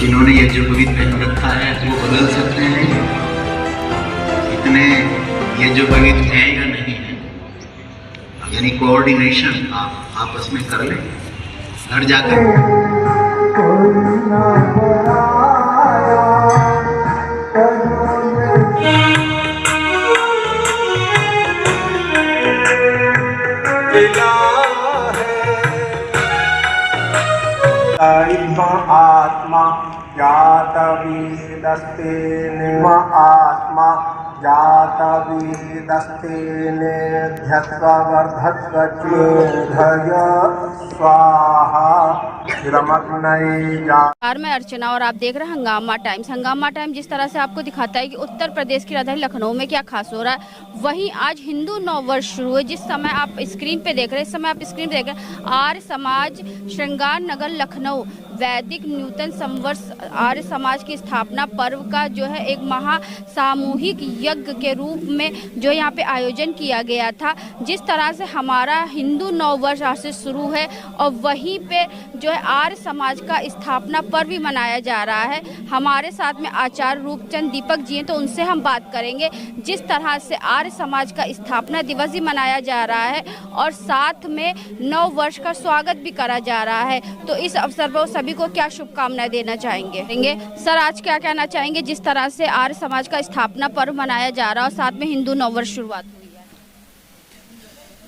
जिन्होंने ये जो कवित पहन रखा है वो बदल सकते हैं, इतने ये जो कवित है या नहीं है, यानी कोऑर्डिनेशन आप आपस में कर लें घर जाकर। आत्मा जातवेदस्तेन आत्मा जातवेदस्तेनेध्यस्ववर्धस्व चेधय स्वाहा मैं अर्चना और आप देख रहे हैं हंगामा टाइम्स। हंगामा टाइम जिस तरह से आपको दिखाता है कि उत्तर प्रदेश की राजधानी लखनऊ में क्या खास हो रहा है, वहीं आज हिंदू नव वर्ष शुरू है। जिस समय आप स्क्रीन पे देख रहे हैं, इस समय आप स्क्रीन पे देख रहे हैं आर्य समाज श्रृंगार नगर लखनऊ वैदिक नूतन संवर्ष आर्य समाज की स्थापना पर्व का जो है एक महा सामूहिक यज्ञ के रूप में जो यहाँ पे आयोजन किया गया था। जिस तरह से हमारा हिंदू नव वर्ष आज से शुरू है और वहीं पे जो है आर्य समाज का स्थापना पर्व भी मनाया जा रहा है। हमारे साथ में आचार्य रूपचंद दीपक जी हैं, तो उनसे हम बात करेंगे। जिस तरह से आर्य समाज का स्थापना दिवस भी मनाया जा रहा है और साथ में नव वर्ष का स्वागत भी करा जा रहा है, तो इस अवसर पर सभी को क्या शुभकामनाएं देना चाहेंगे। सर, आज क्या कहना चाहेंगे जिस तरह से आर्य समाज का स्थापना पर्व मनाया जा रहा है और साथ में हिंदू नव वर्ष शुरुआत हुई है?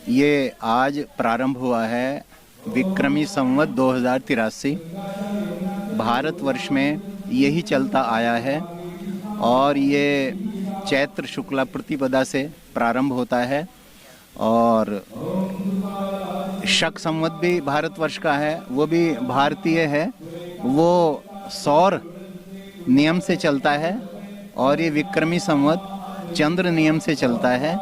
ये आज प्रारंभ हुआ है विक्रमी संवत 2083। भारतवर्ष में यही चलता आया है और ये चैत्र शुक्ला प्रतिपदा से प्रारंभ होता है और शक संवत भी भारतवर्ष का है, वो भी भारतीय है, वो सौर नियम से चलता है और ये विक्रमी संवत चंद्र नियम से चलता है।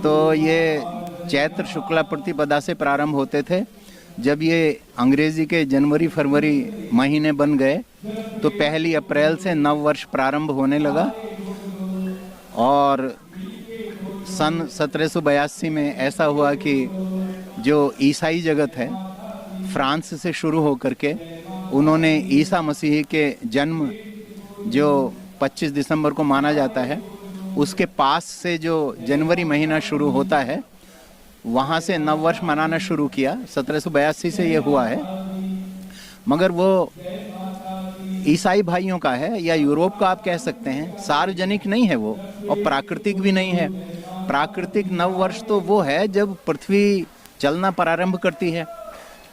तो ये चैत्र शुक्ला प्रतिपदा से प्रारंभ होते थे। जब ये अंग्रेजी के जनवरी फरवरी महीने बन गए तो 1 अप्रैल से नव वर्ष प्रारंभ होने लगा और सन 1782 में ऐसा हुआ कि जो ईसाई जगत है फ्रांस से शुरू होकर के उन्होंने ईसा मसीह के जन्म जो 25 दिसंबर को माना जाता है, उसके पास से जो जनवरी महीना शुरू होता है वहाँ से नव वर्ष मनाना शुरू किया। 1782 से ये हुआ है, मगर वो ईसाई भाइयों का है या यूरोप का आप कह सकते हैं। सार्वजनिक नहीं है वो और प्राकृतिक भी नहीं है। प्राकृतिक नव वर्ष तो वो है जब पृथ्वी चलना प्रारंभ करती है,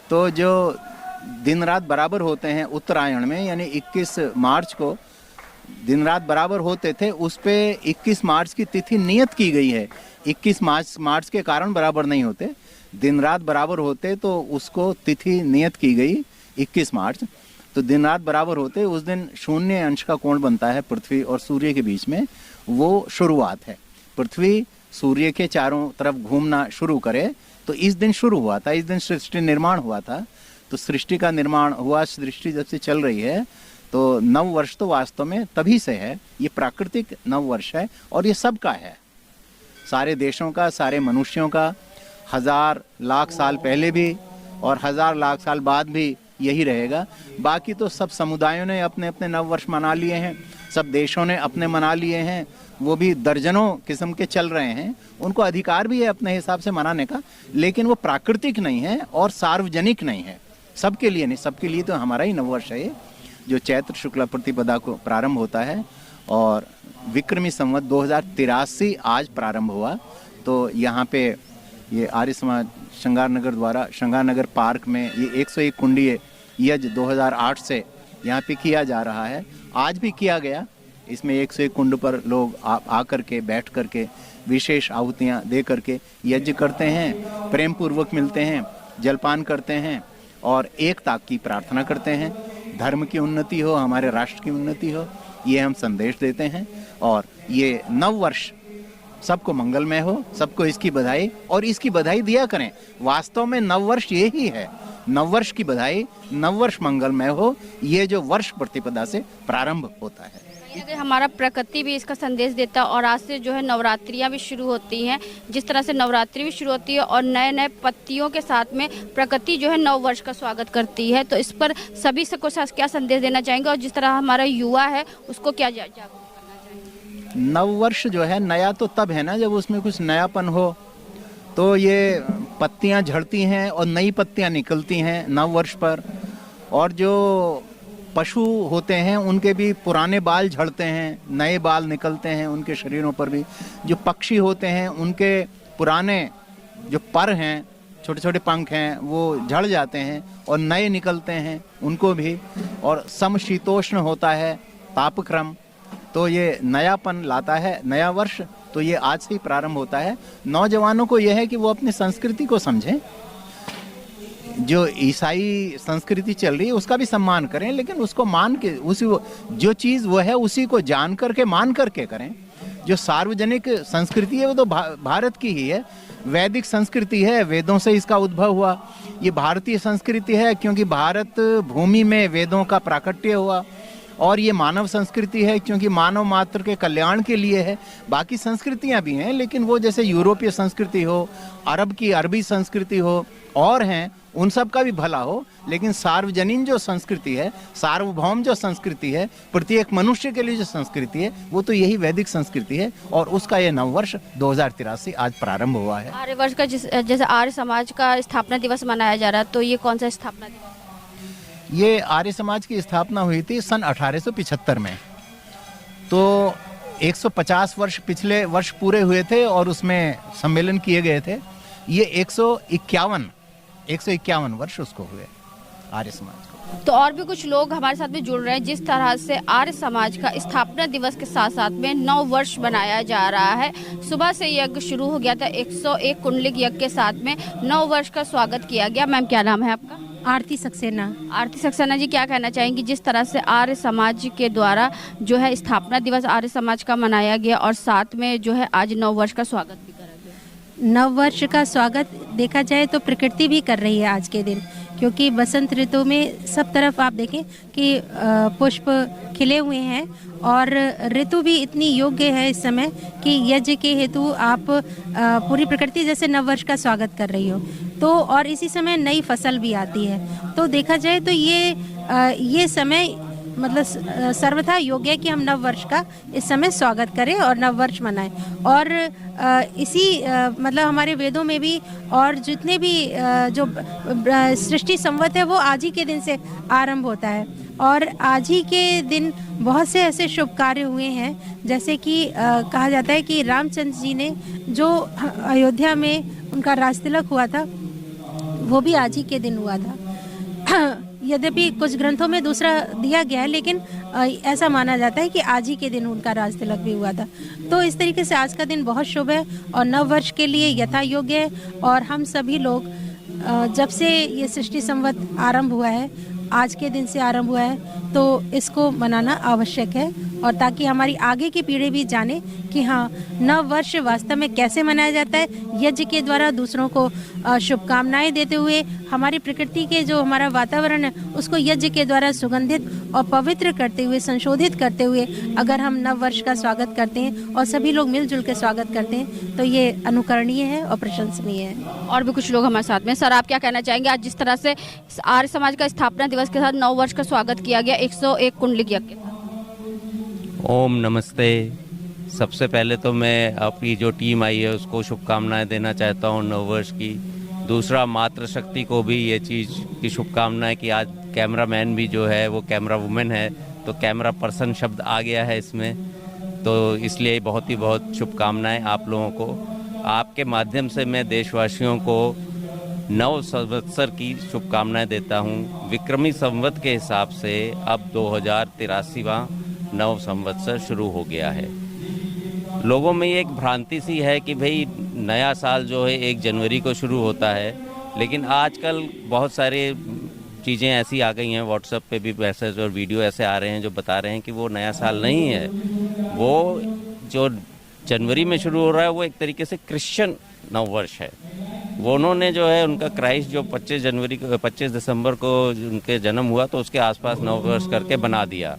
तो जो दिन रात बराबर होते हैं उत्तरायण में, यानी 21 मार्च को दिन रात बराबर होते थे, उस पे 21 मार्च की तिथि नियत की गई है। 21 मार्च के कारण बराबर नहीं होते, दिन रात बराबर होते तो उसको तिथि नियत की गई 21 मार्च। तो दिन रात बराबर होते उस दिन 0 अंश का कोण बनता है पृथ्वी और सूर्य के बीच में, वो शुरुआत है। पृथ्वी सूर्य के चारों तरफ घूमना शुरू करे तो इस दिन शुरू हुआ था, इस दिन सृष्टि निर्माण हुआ था। तो सृष्टि का निर्माण हुआ, सृष्टि जब से चल रही है तो नव वर्ष तो वास्तव में तभी से है। ये प्राकृतिक नव वर्ष है और ये सबका है, सारे देशों का, सारे मनुष्यों का। 1000 लाख साल पहले भी और 1000 लाख साल बाद भी यही रहेगा। बाकी तो सब समुदायों ने अपने अपने नव वर्ष मना लिए हैं, सब देशों ने अपने मना लिए हैं, वो भी दर्जनों किस्म के चल रहे हैं। उनको अधिकार भी है अपने हिसाब से मनाने का, लेकिन वो प्राकृतिक नहीं है और सार्वजनिक नहीं है, सबके लिए नहीं। सबके लिए तो हमारा ही नववर्ष है ये, जो चैत्र शुक्ला प्रतिपदा को प्रारंभ होता है और विक्रमी संवत 2083 आज प्रारंभ हुआ। तो यहाँ पे ये आर्य समाज श्रृंगार नगर द्वारा श्रृंगार नगर पार्क में ये 101 कुंडीय यज्ञ 2008 से यहाँ पे किया जा रहा है। आज भी किया गया। इसमें 101 कुंड पर लोग आकर के बैठ करके विशेष आहुतियाँ दे करके यज्ञ करते हैं, प्रेम पूर्वक मिलते हैं, जलपान करते हैं और एकता की प्रार्थना करते हैं। धर्म की उन्नति हो, हमारे राष्ट्र की उन्नति हो, ये हम संदेश देते हैं। और ये नव वर्ष सबको मंगलमय हो, सबको इसकी बधाई, और इसकी बधाई दिया करें। वास्तव में नव वर्ष ये ही है, नव वर्ष की बधाई, नव वर्ष मंगलमय हो, ये जो वर्ष प्रतिपदा से प्रारंभ होता है। अगर हमारा प्रकृति भी इसका संदेश देता है और आज से जो है नवरात्रियां भी शुरू होती हैं, जिस तरह से नवरात्रि भी शुरू होती है और नए नए पत्तियों के साथ में प्रकृति जो है नव वर्ष का स्वागत करती है, तो इस पर सभी से को क्या संदेश देना चाहेंगे और जिस तरह हमारा युवा है उसको क्या जागरूक करना चाहेंगे? नव वर्ष जो है नया तो तब है ना जब उसमें कुछ नयापन हो। तो ये पत्तियां झड़ती हैं और नई पत्तियां निकलती हैं नव वर्ष पर, और जो पशु होते हैं उनके भी पुराने बाल झड़ते हैं, नए बाल निकलते हैं उनके शरीरों पर भी। जो पक्षी होते हैं उनके पुराने जो पर हैं, छोटे छोटे पंख हैं, वो झड़ जाते हैं और नए निकलते हैं उनको भी। और समशीतोष्ण होता है तापक्रम, तो ये नयापन लाता है नया वर्ष। तो ये आज से ही प्रारंभ होता है। नौजवानों को यह है कि वो अपनी संस्कृति को समझें, जो ईसाई संस्कृति चल रही है उसका भी सम्मान करें, लेकिन उसको मान के उसी जो चीज़ वो है उसी को जान करके मान करके करें। जो सार्वजनिक संस्कृति है वो तो भारत की ही है, वैदिक संस्कृति है, वेदों से इसका उद्भव हुआ। ये भारतीय संस्कृति है क्योंकि भारत भूमि में वेदों का प्राकट्य हुआ, और ये मानव संस्कृति है क्योंकि मानव मात्र के कल्याण के लिए है। बाकी संस्कृतियां भी हैं, लेकिन वो जैसे यूरोपीय संस्कृति हो, अरब की अरबी संस्कृति हो और हैं, उन सब का भी भला हो। लेकिन सार्वजनीन जो संस्कृति है, सार्वभौम जो संस्कृति है, प्रत्येक मनुष्य के लिए जो संस्कृति है, वो तो यही वैदिक संस्कृति है। और उसका ये नववर्ष 2083 आज प्रारंभ हुआ है। आर्य वर्ष का जैसे आर्य समाज का स्थापना दिवस मनाया जा रहा है, तो ये कौन सा स्थापना दिवस? ये आर्य समाज की स्थापना हुई थी सन 1875 में। तो 150 वर्ष पिछले वर्ष पूरे हुए थे और उसमें सम्मेलन किए गए थे। ये 151 वर्ष उसको हुए आर्य समाज को। तो और भी कुछ लोग हमारे साथ में जुड़ रहे हैं। जिस तरह से आर्य समाज का स्थापना दिवस के साथ साथ में 9 वर्ष बनाया जा रहा है। सुबह से यज्ञ शुरू हो गया था, 101 कुंडलिक यज्ञ के साथ में 9 वर्ष का स्वागत किया गया। मैम क्या नाम है आपका? आरती सक्सेना। आरती सक्सेना जी, क्या कहना चाहेंगी जिस तरह से आर्य समाज के द्वारा जो है स्थापना दिवस आर्य समाज का मनाया गया और साथ में जो है आज 9 वर्ष का स्वागत भी करा गया? 9 वर्ष का स्वागत देखा जाए तो प्रकृति भी कर रही है आज के दिन, क्योंकि बसंत ऋतु में सब तरफ आप देखें कि पुष्प खिले हुए हैं और ऋतु भी इतनी योग्य है इस समय कि यज्ञ के हेतु आप पूरी प्रकृति जैसे नववर्ष का स्वागत कर रही हो। तो और इसी समय नई फसल भी आती है। तो देखा जाए तो ये समय मतलब सर्वथा योग्य है कि हम नव वर्ष का इस समय स्वागत करें और नव वर्ष मनाएं। और इसी मतलब हमारे वेदों में भी और जितने भी जो सृष्टि संवत है वो आज ही के दिन से आरंभ होता है। और आज ही के दिन बहुत से ऐसे शुभ कार्य हुए हैं, जैसे कि कहा जाता है कि रामचंद्र जी ने जो अयोध्या में उनका राज तिलक हुआ था वो भी आज ही के दिन हुआ था। यद्यपि कुछ ग्रंथों में दूसरा दिया गया है, लेकिन ऐसा माना जाता है कि आज ही के दिन उनका राज तिलक भी हुआ था। तो इस तरीके से आज का दिन बहुत शुभ है और नव वर्ष के लिए यथा योग्य है। और हम सभी लोग जब से ये सृष्टि संवत आरंभ हुआ है, आज के दिन से आरंभ हुआ है, तो इसको मनाना आवश्यक है। और ताकि हमारी आगे की पीढ़ी भी जाने कि हाँ, नव वर्ष वास्तव में कैसे मनाया जाता है, यज्ञ के द्वारा दूसरों को शुभकामनाएं देते हुए, हमारी प्रकृति के जो हमारा वातावरण है उसको यज्ञ के द्वारा सुगंधित और पवित्र करते हुए, संशोधित करते हुए अगर हम नव वर्ष का स्वागत करते हैं और सभी लोग मिलजुल के स्वागत करते हैं तो ये अनुकरणीय है और प्रशंसनीय है। और भी कुछ लोग हमारे साथ में। सर, आप क्या कहना चाहेंगे आज जिस तरह से आर्य समाज का स्थापना दिवस के साथ 9 वर्ष का स्वागत किया गया 101 कुंडलिक यज्ञ के साथ? ओम नमस्ते। सबसे पहले तो मैं अपनी जो टीम आई है उसको शुभकामनाएं देना चाहता हूं 9 वर्ष की। दूसरा, मातृशक्ति को भी ये चीज़ की शुभकामनाएं कि आज कैमरामैन भी जो है वो कैमरा वुमेन है, तो कैमरा पर्सन शब्द आ गया है इसमें, तो इसलिए बहुत शुभकामनाएं आप लोगों को। आपके माध्यम से मैं देशवासियों को नव संवत्सर की शुभकामनाएं देता हूं। विक्रमी संवत के हिसाब से अब 2083वां नव संवत्सर शुरू हो गया है। लोगों में ये एक भ्रांति सी है कि भाई नया साल जो है 1 जनवरी को शुरू होता है, लेकिन आजकल बहुत सारे चीज़ें ऐसी आ गई हैं, व्हाट्सएप पे भी मैसेज और वीडियो ऐसे आ रहे हैं जो बता रहे हैं कि वो नया साल नहीं है। वो जो जनवरी में शुरू हो रहा है वो एक तरीके से क्रिश्चियन नव वर्ष है। वो उन्होंने जो है उनका क्राइस्ट जो 25 दिसंबर को उनके जन्म हुआ तो उसके आसपास नव वर्ष करके बना दिया।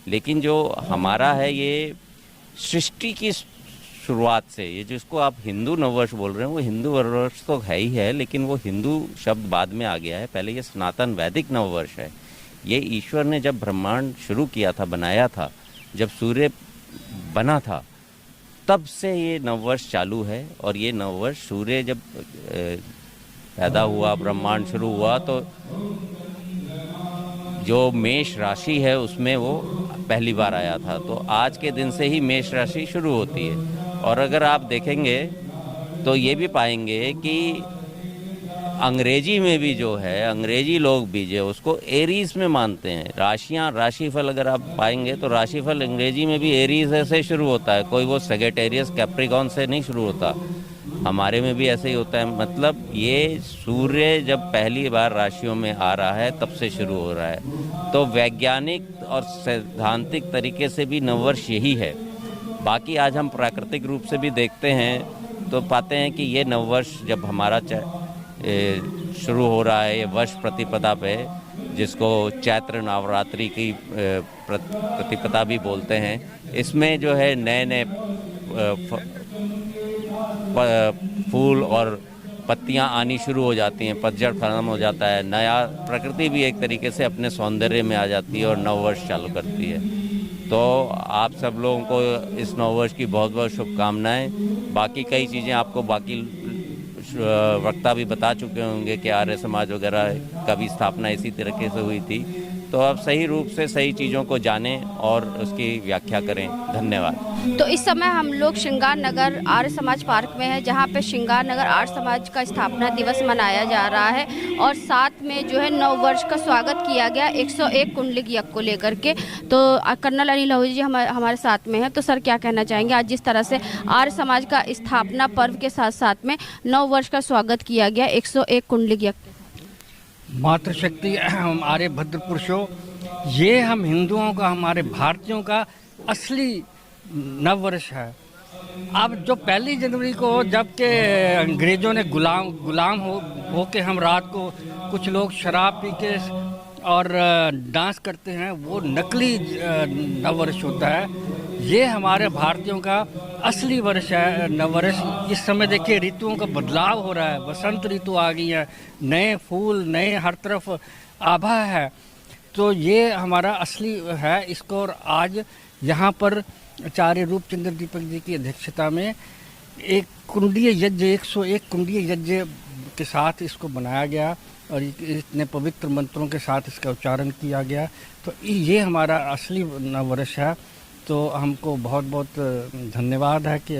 लेकिन जो हमारा है ये सृष्टि की शुरुआत से, ये जिसको आप हिंदू नववर्ष बोल रहे हैं वो हिंदू नववर्ष तो है ही है, लेकिन वो हिंदू शब्द बाद में आ गया है। पहले ये सनातन वैदिक नववर्ष है। ये ईश्वर ने जब ब्रह्मांड शुरू किया था, बनाया था, जब सूर्य बना था, तब से ये नववर्ष चालू है। और ये नववर्ष सूर्य जब पैदा हुआ, ब्रह्मांड शुरू हुआ, तो जो मेष राशि है उसमें वो पहली बार आया था। तो आज के दिन से ही मेष राशि शुरू होती है। और अगर आप देखेंगे तो ये भी पाएंगे कि अंग्रेजी में भी जो है, अंग्रेजी लोग भी जो उसको एरीज में मानते हैं। राशियाँ, राशिफल अगर आप पाएंगे तो राशिफल अंग्रेजी में भी एरीज से शुरू होता है, कोई वो सेजिटेरियस कैप्रिकॉन से नहीं शुरू होता। हमारे में भी ऐसे ही होता है। मतलब ये सूर्य जब पहली बार राशियों में आ रहा है तब से शुरू हो रहा है। तो वैज्ञानिक और सैद्धांतिक तरीके से भी नववर्ष यही है। बाकी आज हम प्राकृतिक रूप से भी देखते हैं तो पाते हैं कि ये नववर्ष जब हमारा शुरू हो रहा है, ये वर्ष प्रतिपदा पे, जिसको चैत्र नवरात्रि की प्रतिपदा भी बोलते हैं, इसमें जो है नए नए फूल और पत्तियां आनी शुरू हो जाती हैं, पतझड़ खत्म हो जाता है, नया प्रकृति भी एक तरीके से अपने सौंदर्य में आ जाती है और नववर्ष चालू करती है। तो आप सब लोगों को इस नववर्ष की बहुत बहुत शुभकामनाएं। बाकी कई चीज़ें आपको बाकी वक्ता भी बता चुके होंगे कि आर्य समाज वगैरह का भी स्थापना इसी तरीके से हुई थी। तो आप सही रूप से सही चीज़ों को जानें और उसकी व्याख्या करें। धन्यवाद। तो इस समय हम लोग श्रृंगार नगर आर्य समाज पार्क में हैं, जहां पे श्रृंगार नगर आर्य समाज का स्थापना दिवस मनाया जा रहा है और साथ में जो है नव वर्ष का स्वागत किया गया 101 कुंडलिक यज्ञ को लेकर के। तो कर्नल अनिल आहूजा जी हमारे साथ में हैं। तो सर क्या कहना चाहेंगे, आज जिस तरह से आर्य समाज का स्थापना पर्व के साथ साथ में नव वर्ष का स्वागत किया गया 101 कुंडलिक यज्ञ? मातृशक्ति हमारे भद्र पुरुषों, ये हम हिंदुओं का, हमारे भारतीयों का असली नववर्ष है। अब जो 1 जनवरी को जबकि अंग्रेज़ों ने गुलाम हो के हम रात को कुछ लोग शराब पी के और डांस करते हैं, वो नकली नववर्ष होता है। ये हमारे भारतीयों का असली वर्ष है नववर्ष। इस समय देखिए ऋतुओं का बदलाव हो रहा है, बसंत ऋतु आ गई है, नए फूल, नए हर तरफ आभा है। तो ये हमारा असली है इसको। और आज यहाँ पर आचार्य रूपचंद्र दीपक जी की अध्यक्षता में एक कुंडीय यज्ञ, 101 कुंडीय यज्ञ के साथ इसको बनाया गया और इतने पवित्र मंत्रों के साथ इसका उच्चारण किया गया। तो ये हमारा असली नववर्ष है। तो हमको बहुत बहुत धन्यवाद है कि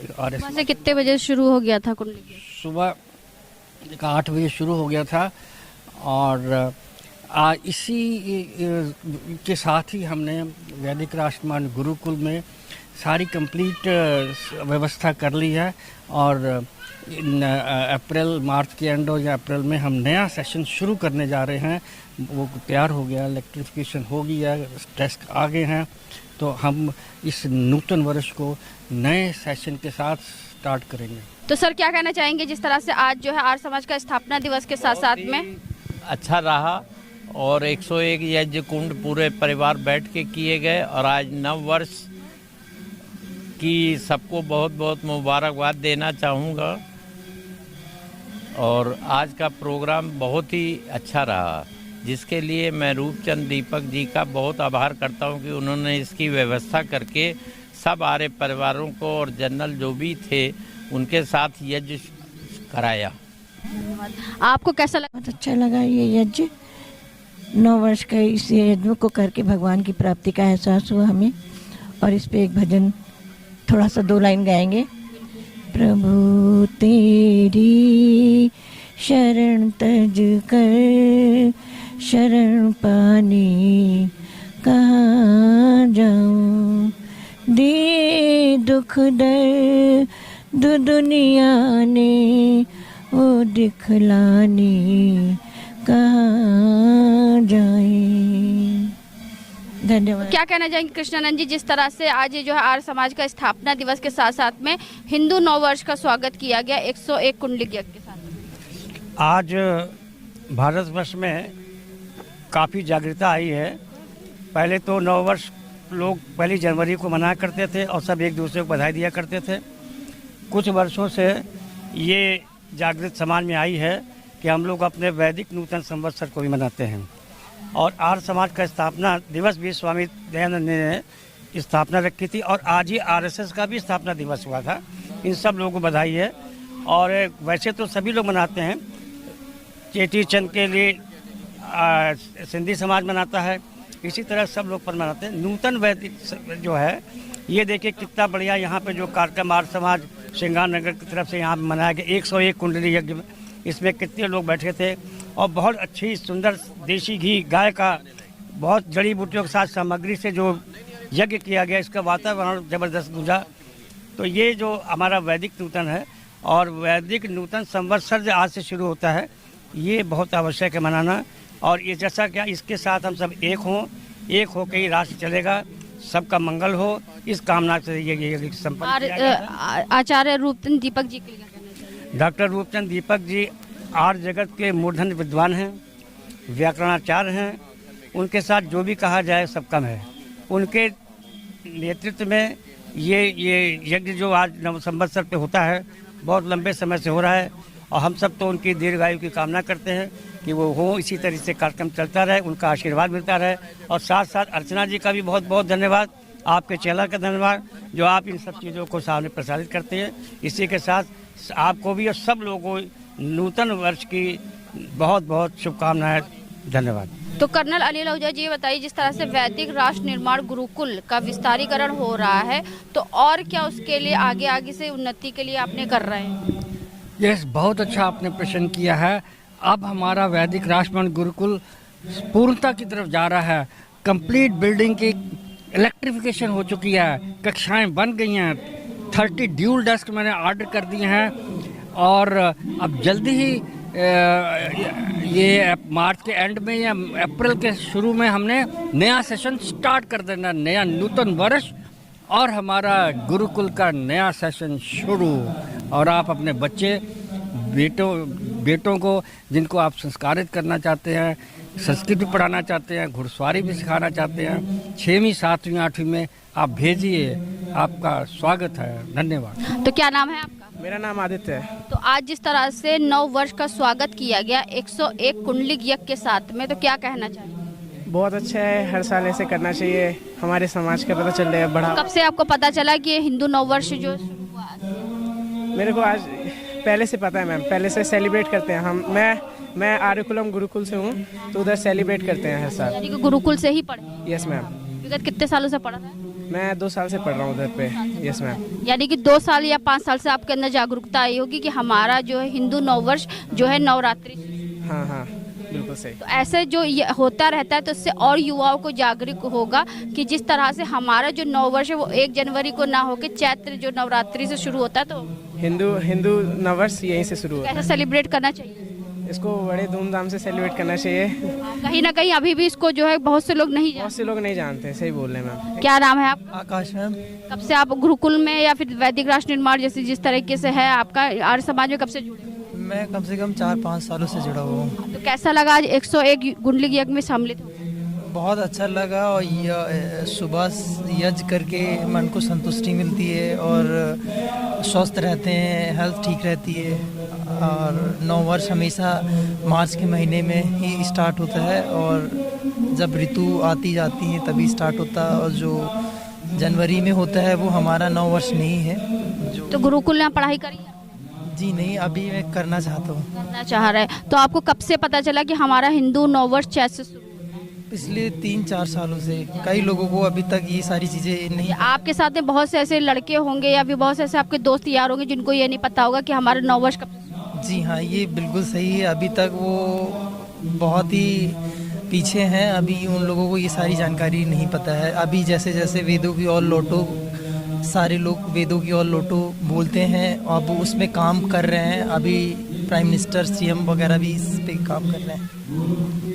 वहाँ से कितने बजे शुरू हो गया था कुंडली? सुबह 8 बजे शुरू हो गया था और इसी के साथ ही हमने वैदिक राष्ट्रमान गुरुकुल में सारी कंप्लीट व्यवस्था कर ली है। और अप्रैल मार्च के एंड या अप्रैल में हम नया सेशन शुरू करने जा रहे हैं। वो तैयार हो गया, इलेक्ट्रिफिकेशन हो गया, टेस्ट आ गए हैं। तो हम इस नूतन वर्ष को नए सेशन के साथ स्टार्ट करेंगे। तो सर क्या कहना चाहेंगे, जिस तरह से आज जो है आर्य समाज का स्थापना दिवस के साथ साथ में अच्छा रहा और 101 यज्ञ कुंड पूरे परिवार बैठ के किए गए और आज नव वर्ष की सबको बहुत बहुत मुबारकबाद देना चाहूँगा। और आज का प्रोग्राम बहुत ही अच्छा रहा, जिसके लिए मैं रूपचंद दीपक जी का बहुत आभार करता हूं कि उन्होंने इसकी व्यवस्था करके सब आर्य परिवारों को और जनरल जो भी थे उनके साथ यज्ञ कराया। आपको कैसा लगा? बहुत अच्छा लगा ये यज्ञ। 9 वर्ष का इस यज्ञ को करके भगवान की प्राप्ति का एहसास हुआ हमें। और इस पे एक भजन थोड़ा सा 2 लाइन गाएंगे। प्रभु तेरी शरण तज कर शरण पानी कहाँ जाऊं, दे दुख दर्द दुनिया ने वो दिखलानी कहाँ जाए। धन्यवाद। क्या कहना चाहेंगे कृष्णानंद जी, जिस तरह से आज जो है आर्य समाज का स्थापना दिवस के साथ साथ में हिंदू नव वर्ष का स्वागत किया गया 101 कुंडलिक यज्ञ के साथ? आज भारतवर्ष में काफ़ी जागरूकता आई है पहले तो नववर्ष लोग 1 जनवरी को मनाया करते थे और सब एक दूसरे को बधाई दिया करते थे। कुछ वर्षों से ये जागृत समाज में आई है कि हम लोग अपने वैदिक नूतन संवत्सर को भी मनाते हैं। और आर्य समाज का स्थापना दिवस भी स्वामी दयानंद ने स्थापना रखी थी और आज ही आरएसएस का भी स्थापना दिवस हुआ था। इन सब लोगों को बधाई है। और वैसे तो सभी लोग मनाते हैं, चेटी चंद के लिए सिंधी समाज मनाता है, इसी तरह सब लोग पर मनाते हैं। नूतन वैदिक जो है ये देखिए कितना बढ़िया यहाँ पे जो कार्यक्रम आर्य समाज श्रृंगार नगर की तरफ से यहाँ पे मनाया गया 101 कुंडली यज्ञ, इसमें कितने लोग बैठे थे और बहुत अच्छी सुंदर देसी घी गाय का बहुत जड़ी बूटियों के साथ सामग्री से जो यज्ञ किया गया, इसका वातावरण ज़बरदस्त गुजरा। तो ये जो हमारा वैदिक नूतन है और वैदिक नूतन संवत्सर जो आज से शुरू होता है, ये बहुत आवश्यक है मनाना। और ये जैसा क्या इसके साथ हम सब एक हो के ही राष्ट्र चलेगा, सबका मंगल हो, इस कामना से ये संपन्न किया गया है। आचार्य रूपचंद दीपक जी के लिए डॉक्टर रूपचंद दीपक जी आर्य जगत के मूर्धन्य विद्वान हैं, व्याकरणाचार्य हैं। उनके साथ जो भी कहा जाए सब कम है। उनके नेतृत्व में ये यज्ञ जो आज नव संवत्सर पे होता है बहुत लंबे समय से हो रहा है और हम सब तो उनकी दीर्घायु की कामना करते हैं कि वो हो, इसी तरह से कार्यक्रम चलता रहे, उनका आशीर्वाद मिलता रहे। और साथ साथ अर्चना जी का भी बहुत बहुत धन्यवाद, आपके चैनल का धन्यवाद जो आप इन सब चीज़ों को सामने प्रसारित करते हैं। इसी के साथ आपको भी और सब लोगों को नूतन वर्ष की बहुत बहुत शुभकामनाएं। धन्यवाद। तो कर्नल अनिल आहूजा जी बताइए, जिस तरह से वैदिक राष्ट्र निर्माण गुरुकुल का विस्तारीकरण हो रहा है, तो और क्या उसके लिए आगे से उन्नति के लिए आपने कर रहे हैं? यस, बहुत अच्छा आपने प्रश्न किया है। अब हमारा वैदिक राष्ट्र निर्माण गुरुकुल पूर्णता की तरफ जा रहा है। कंप्लीट बिल्डिंग की इलेक्ट्रिफिकेशन हो चुकी है, कक्षाएं बन गई हैं, 30 ड्यूल डेस्क मैंने ऑर्डर कर दिए हैं और अब जल्दी ही ये मार्च के एंड में या अप्रैल के शुरू में हमने नया सेशन स्टार्ट कर देना, नया नूतन वर्ष और हमारा गुरुकुल का नया सेशन शुरू। और आप अपने बच्चे बेटों को जिनको आप संस्कारित करना चाहते हैं, संस्कृत भी पढ़ाना चाहते हैं, घुड़सवारी भी सिखाना चाहते हैं, 6वीं 7वीं 8वीं में आप भेजिए, आपका स्वागत है। धन्यवाद। तो क्या नाम है आपका? मेरा नाम आदित्य है। तो आज जिस तरह से नव वर्ष का स्वागत किया गया 101 कुंडली यज्ञ के साथ में, तो क्या कहना चाहिए? बहुत अच्छा है, हर साल ऐसे करना चाहिए, हमारे समाज का पता चल रहा है बड़ा। कब से आपको पता चला कि ये हिंदू नव वर्ष जो शुरू हुआ? मेरे को आज पहले से पता है मैम, पहले से सेलिब्रेट करते हैं हम। मैं आर्यकुलम गुरुकुल से हूँ, तो उधर सेलिब्रेट करते हैं हर साल। यानी कि गुरुकुल से ही पढ़े? Yes ma'am. विगत कितने सालों से पढ़ा था? मैं 2 साल से पढ़ रहा हूँ उधर पे। Yes ma'am. यानी कि 2 साल या 5 साल से आपके अंदर जागरूकता आई होगी कि हमारा जो है हिंदू नववर्ष जो है नवरात्रि। हाँ बिल्कुल सही। तो ऐसे जो होता रहता है तो इससे और युवाओं को जागरूक होगा कि जिस तरह से हमारा जो नववर्ष है वो 1 जनवरी को ना होकर चैत्र जो नवरात्रि से शुरू होता है, तो हिंदू नववर्ष यहीं से शुरू होता है। कैसे सेलिब्रेट करना चाहिए? इसको बड़े धूमधाम से सेलिब्रेट करना चाहिए। कहीं ना कहीं अभी भी इसको जो है बहुत से लोग नहीं जानते। सही बोल रहे हैं मैम। क्या नाम है आपका? आकाश मैम। कब से आप गुरुकुल में या फिर वैदिक राष्ट्र निर्माण जैसे जिस तरीके से है आपका आर्य समाज में कब से जुड़े? मैं कम से कम 4-5 सालों से जुड़ा हुआ हूँ। तो कैसा लगा आज 101 कुंडली यज्ञ में सम्मिलित हो? बहुत अच्छा लगा और सुबह यज्ञ करके मन को संतुष्टि मिलती है और स्वस्थ रहते हैं, हेल्थ ठीक रहती है। और नववर्ष हमेशा मार्च के महीने में ही स्टार्ट होता है और जब ऋतु आती जाती है तभी स्टार्ट होता है, और जो जनवरी में होता है वो हमारा नववर्ष नहीं है। तो गुरुकुल में पढ़ाई करी? जी नहीं, अभी मैं करना चाहता हूँ। करना चाह रहे हैं। तो आपको कब से पता चला कि हमारा हिंदू नववर्ष कैसे शुरू? पिछले 3-4 सालों से। कई लोगों को अभी तक ये सारी चीज़ें नहीं। आपके साथ में बहुत से ऐसे लड़के होंगे या फिर बहुत से ऐसे आपके दोस्त यार होंगे जिनको ये नहीं पता होगा कि हमारा नववर्ष कब? जी हाँ, ये बिल्कुल सही है। अभी तक वो बहुत ही पीछे हैं, अभी उन लोगों को ये सारी जानकारी नहीं पता है। अभी जैसे जैसे वेदों की ओर लौटो, सारे लोग वेदों की ओर लौटो बोलते हैं, अब उसमें काम कर रहे हैं। अभी प्राइम मिनिस्टर CM वगैरह भी इस पे काम कर रहे हैं।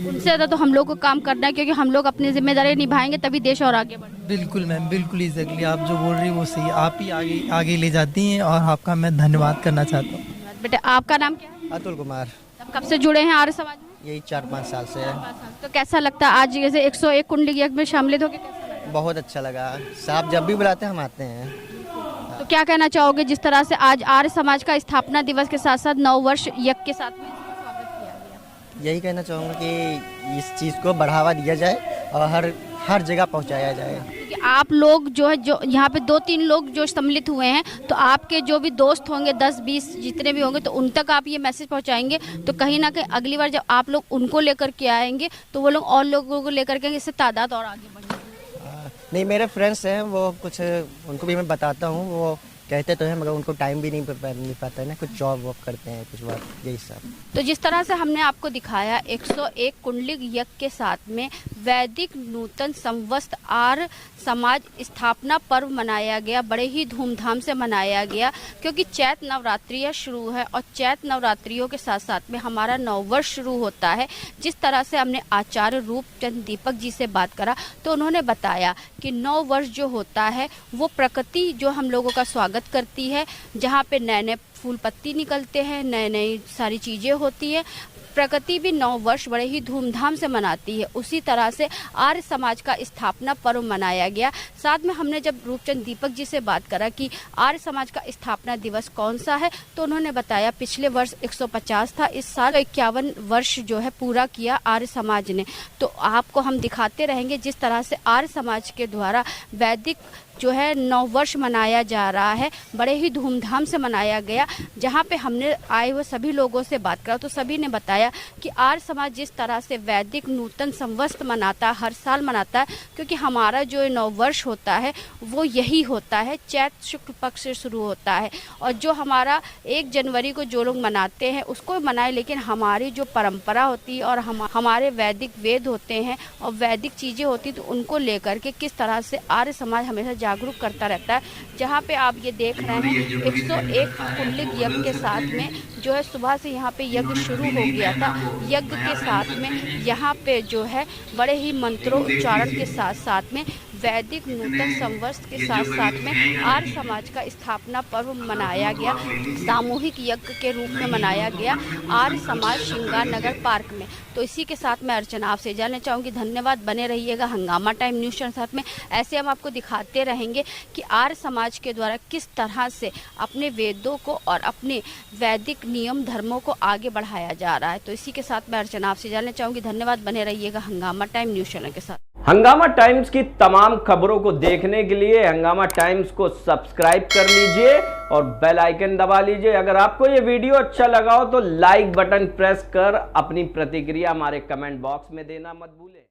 उनसे ज़्यादा तो हम लोग को काम करना है, क्योंकि हम लोग अपनी जिम्मेदारी निभाएंगे तभी देश और आगे बढ़ेगा। बिल्कुल मैम, बिल्कुल एग्जैक्टली आप जो बोल रही हैं वो सही। आप ही आगे ले जाती हैं और आपका मैं धन्यवाद करना चाहता हूँ। बेटा आपका नाम क्या है? अतुल कुमार। कब से जुड़े हैं आर्य समाज में? यही 4-5 साल से है। तो कैसा लगता है आज जैसे 101 कुंडली यज्ञ में शामिल होकर कैसा लगा? बहुत अच्छा लगा। साहब जब भी बुलाते हैं हम आते हैं। तो क्या कहना चाहोगे जिस तरह से आज आर्य समाज का स्थापना दिवस के साथ साथ 9 वर्ष यज्ञ के साथ में स्वागत किया गया? यही कहना चाहूँगा कि इस चीज़ को बढ़ावा दिया जाए और हर जगह पहुँचाया जाए। कि आप लोग जो है जो यहाँ पे 2-3 लोग जो सम्मिलित हुए हैं, तो आपके जो भी दोस्त होंगे 10-20 जितने भी होंगे, तो उन तक आप ये मैसेज पहुँचाएंगे, तो कहीं ना कहीं अगली बार जब आप लोग उनको लेकर के आएंगे तो वो लोग और लोगों को लेकर के इससे तादाद और आगे बढ़ेगी। नहीं, मेरे फ्रेंड्स हैं, वो कुछ उनको भी मैं बताता हूँ, वो कहते तो हैं मगर उनको टाइम भी नहीं मिल पाता है ना, कुछ जॉब वॉब करते हैं, कुछ बात यही सब। तो जिस तरह से हमने आपको दिखाया 101 कुंडलिक यज्ञ के साथ में वैदिक नूतन संवत्सर आर्य समाज स्थापना पर्व मनाया गया, बड़े ही धूमधाम से मनाया गया, क्योंकि चैत्र नवरात्रियाँ शुरू है और चैत्र नवरात्रियों के साथ साथ में हमारा नववर्ष शुरू होता है। जिस तरह से हमने आचार्य रूपचंद दीपक जी से बात करा तो उन्होंने बताया कि 9 वर्ष जो होता है वो प्रकृति जो हम लोगों का स्वागत करती है, जहाँ पे नए नए फूल पत्ती निकलते हैं, नई नई सारी चीज़ें होती है। प्रकृति भी 9 वर्ष बड़े ही धूमधाम से मनाती है। उसी तरह से आर्य समाज का स्थापना पर्व मनाया गया। साथ में हमने जब रूपचंद दीपक जी से बात करा कि आर्य समाज का स्थापना दिवस कौन सा है, तो उन्होंने बताया पिछले वर्ष 150 था, इस साल 51 वर्ष जो है पूरा किया आर्य समाज ने। तो आपको हम दिखाते रहेंगे जिस तरह से आर्य समाज के द्वारा वैदिक जो है 9 वर्ष मनाया जा रहा है, बड़े ही धूमधाम से मनाया गया। जहाँ पे हमने आए हुए सभी लोगों से बात करा तो सभी ने बताया कि आर्य समाज जिस तरह से वैदिक नूतन संवत्सर मनाता है, हर साल मनाता है, क्योंकि हमारा जो 9 वर्ष होता है वो यही होता है, चैत्र शुक्ल पक्ष से शुरू होता है। और जो हमारा 1 जनवरी को जो लोग मनाते हैं उसको मनाए, लेकिन हमारी जो परंपरा होती है और हमारे वैदिक वेद होते हैं और वैदिक चीज़ें होती तो उनको लेकर के किस तरह से आर्य समाज हमेशा जागरूक करता रहता है। जहाँ पे आप ये देख रहे हैं 101 कुंडलिक यज्ञ के साथ में जो है सुबह से यहाँ पे यज्ञ शुरू हो गया था। यज्ञ के साथ में यहाँ पे जो है बड़े ही मंत्रोच्चारण के साथ साथ में वैदिक नूतन संवत्सर के साथ साथ में आर्य समाज का स्थापना पर्व मनाया गया, सामूहिक यज्ञ के रूप में मनाया गया आर्य समाज श्रृंगार नगर पार्क में। तो इसी के साथ मैं अर्चना आपसे जानना चाहूँगी, धन्यवाद, बने रहिएगा हंगामा टाइम न्यूज़ के साथ में। ऐसे हम आपको दिखाते रहेंगे कि आर्य समाज के द्वारा किस तरह से अपने वेदों को और अपने वैदिक नियम धर्मों को आगे बढ़ाया जा रहा है। तो इसी के साथ मैं अर्चना आपसे जानना चाहूँगी, धन्यवाद, बने रहिएगा हंगामा टाइम न्यूज़ चैनल के साथ। हंगामा टाइम्स की तमाम खबरों को देखने के लिए हंगामा टाइम्स को सब्सक्राइब कर लीजिए और बेल आइकन दबा लीजिए। अगर आपको ये वीडियो अच्छा लगा हो तो लाइक बटन प्रेस कर अपनी प्रतिक्रिया हमारे कमेंट बॉक्स में देना मत भूलें।